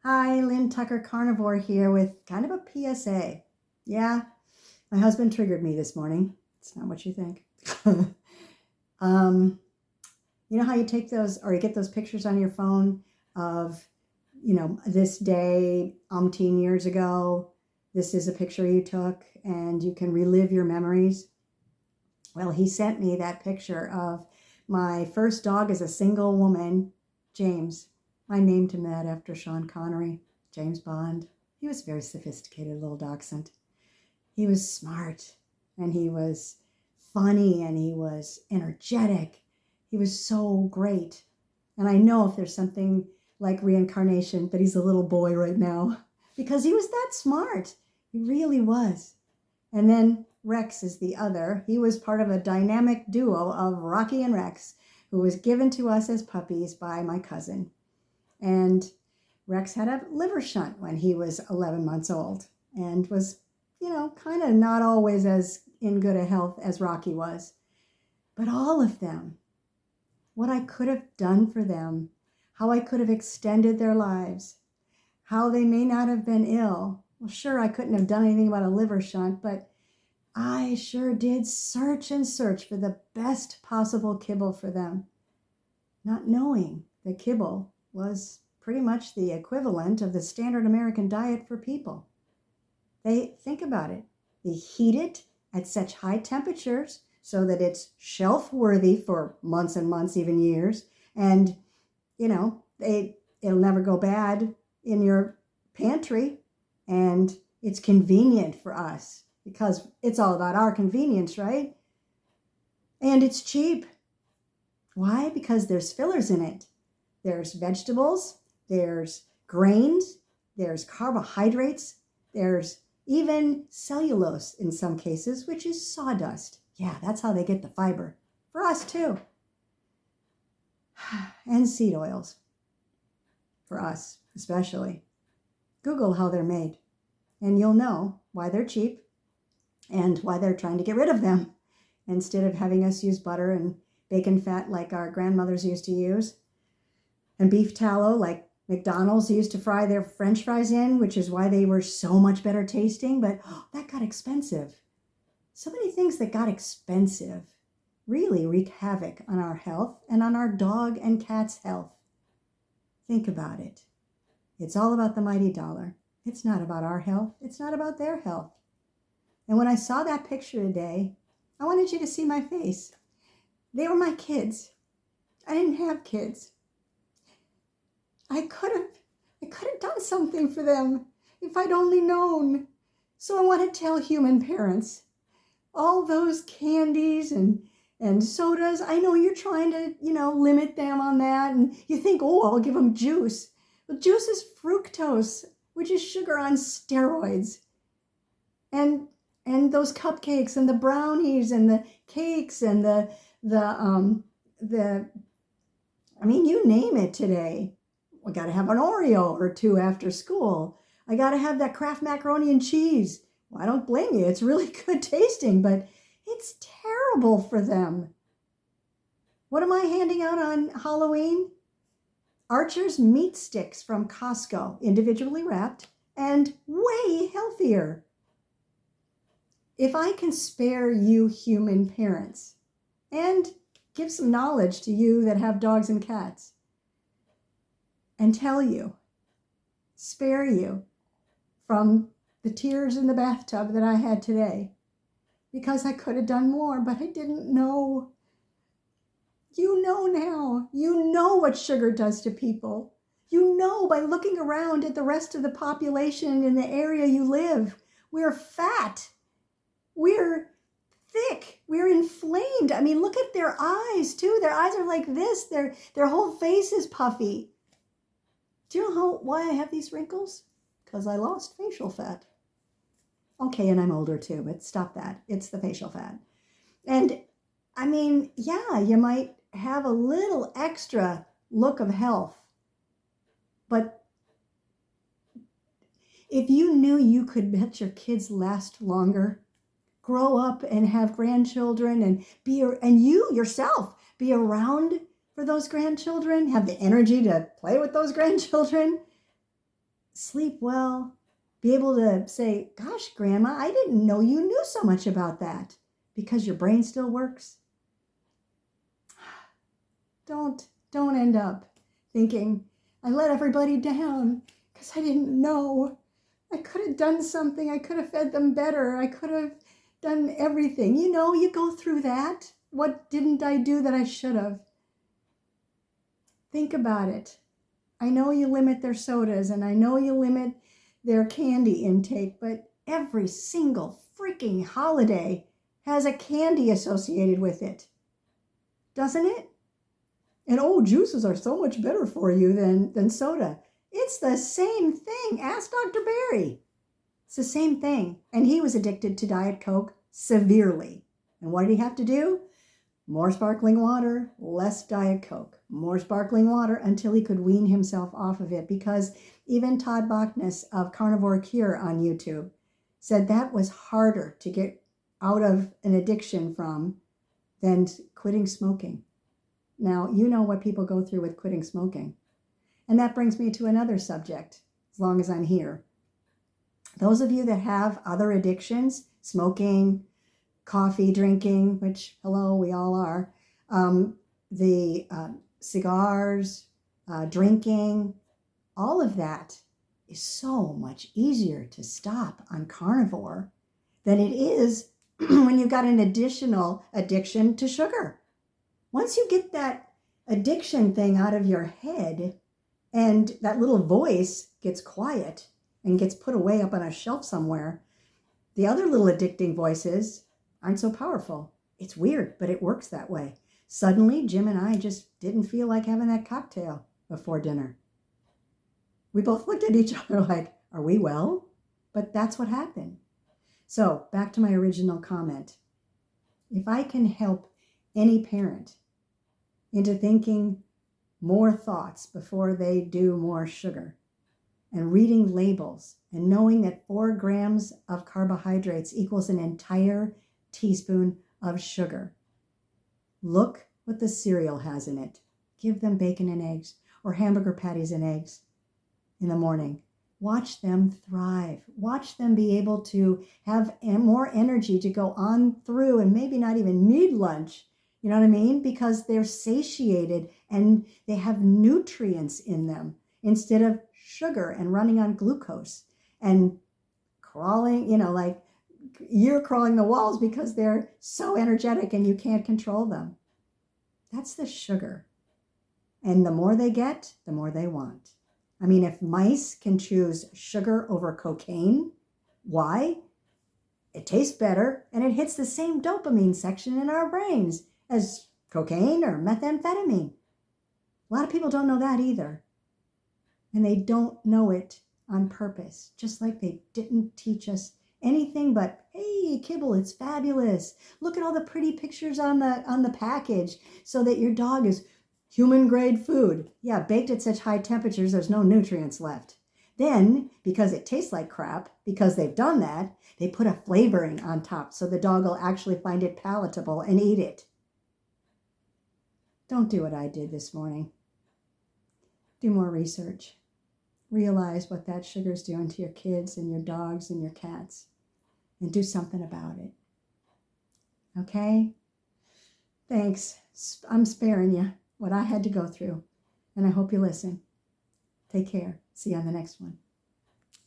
Hi, Lynn Tucker Carnivore here with kind of a PSA. Yeah, my husband triggered me this morning. It's not what you think. um, you know how you take those or you get those pictures on your phone of, this day umpteen years ago. This is a picture you took and you can relive your memories. Well, he sent me that picture of my first dog as a single woman, James. I named him that after Sean Connery, James Bond. He was a very sophisticated little dachshund. He was smart and he was funny and he was energetic. He was so great. And I know if there's something like reincarnation that he's a little boy right now because he was that smart. He really was. And then Rex is the other. He was part of a dynamic duo of Rocky and Rex, who was given to us as puppies by my cousin. And Rex had a liver shunt when he was 11 months old and was, kind of not always as in good a health as Rocky was. But all of them, what I could have done for them, how I could have extended their lives, how they may not have been ill. Well, sure, I couldn't have done anything about a liver shunt, but I sure did search and search for the best possible kibble for them, not knowing that kibble was pretty much the equivalent of the standard American diet for people. They think about it. They heat it at such high temperatures so that it's shelf worthy for months and months, even years. And, it'll never go bad in your pantry. And it's convenient for us because it's all about our convenience, right? And it's cheap. Why? Because there's fillers in it. There's vegetables, there's grains, there's carbohydrates, there's even cellulose in some cases, which is sawdust. Yeah, that's how they get the fiber. For us too. And seed oils. For us, especially. Google how they're made, and you'll know why they're cheap and why they're trying to get rid of them instead of having us use butter and bacon fat like our grandmothers used to use, and beef tallow like McDonald's used to fry their French fries in, which is why they were so much better tasting, but that got expensive. So many things that got expensive really wreak havoc on our health and on our dog and cat's health. Think about it. It's all about the mighty dollar. It's not about our health. It's not about their health. And when I saw that picture today, I wanted you to see my face. They were my kids. I didn't have kids. I could have done something for them if I'd only known. So I want to tell human parents, all those candies and sodas, I know you're trying to, limit them on that. And you think, I'll give them juice. Well, juice is fructose, which is sugar on steroids. And those cupcakes and the brownies and the cakes and you name it today. I got to have an Oreo or two after school. I got to have that Kraft macaroni and cheese. Well, I don't blame you. It's really good tasting, but it's terrible for them. What am I handing out on Halloween? Archer's meat sticks from Costco, individually wrapped and way healthier. If I can spare you human parents and give some knowledge to you that have dogs and cats and tell you, spare you from the tears in the bathtub that I had today, because I could have done more, but I didn't know. You know now. You know what sugar does to people. You know by looking around at the rest of the population in the area you live. We're fat. We're thick. We're inflamed. I mean, look at their eyes too. Their eyes are like this. Their whole face is puffy. Do you know why I have these wrinkles? Because I lost facial fat. Okay, and I'm older too, but stop that. It's the facial fat. And I mean, yeah, you might have a little extra look of health, but if you knew you could let your kids last longer, grow up and have grandchildren and you yourself be around for those grandchildren, have the energy to play with those grandchildren, sleep well, be able to say, gosh, Grandma, I didn't know you knew so much about that, because your brain still works. Don't end up thinking, I let everybody down because I didn't know. I could have done something. I could have fed them better. I could have done everything. You know, you go through that. What didn't I do that I should have? Think about it. I know you limit their sodas and I know you limit their candy intake, but every single freaking holiday has a candy associated with it, doesn't it? And juices are so much better for you than soda. It's the same thing. Ask Dr. Berry. It's the same thing. And he was addicted to Diet Coke severely. And what did he have to do? More sparkling water, less Diet Coke. More sparkling water until he could wean himself off of it. Because even Todd Bachnes of Carnivore Cure on YouTube said that was harder to get out of an addiction from than quitting smoking. Now, you know what people go through with quitting smoking. And that brings me to another subject, as long as I'm here. Those of you that have other addictions, smoking, coffee drinking, which, hello, we all are, the cigars, drinking, all of that is so much easier to stop on carnivore than it is when you've got an additional addiction to sugar. Once you get that addiction thing out of your head and that little voice gets quiet and gets put away up on a shelf somewhere, the other little addicting voices aren't so powerful. It's weird, but it works that way. Suddenly, Jim and I just didn't feel like having that cocktail before dinner. We both looked at each other like, are we well? But that's what happened. So back to my original comment. If I can help any parent into thinking more thoughts before they do more sugar, and reading labels and knowing that 4 grams of carbohydrates equals an entire teaspoon of sugar. Look what the cereal has in it. Give them bacon and eggs or hamburger patties and eggs in the morning. Watch them thrive. Watch them be able to have more energy to go on through and maybe not even need lunch. You know what I mean? Because they're satiated and they have nutrients in them instead of sugar and running on glucose and crawling, like you're crawling the walls because they're so energetic and you can't control them. That's the sugar. And the more they get, the more they want. I mean, if mice can choose sugar over cocaine, why? It tastes better and it hits the same dopamine section in our brains as cocaine or methamphetamine. A lot of people don't know that either. And they don't know it on purpose, just like they didn't teach us anything but, hey, kibble, it's fabulous. Look at all the pretty pictures on the package so that your dog is human grade food. Yeah, baked at such high temperatures, there's no nutrients left. Then, because it tastes like crap, because they've done that, they put a flavoring on top so the dog will actually find it palatable and eat it. Don't do what I did this morning. Do more research. Realize what that sugar's doing to your kids and your dogs and your cats, and do something about it. Okay? Thanks. I'm sparing you what I had to go through, and I hope you listen. Take care. See you on the next one.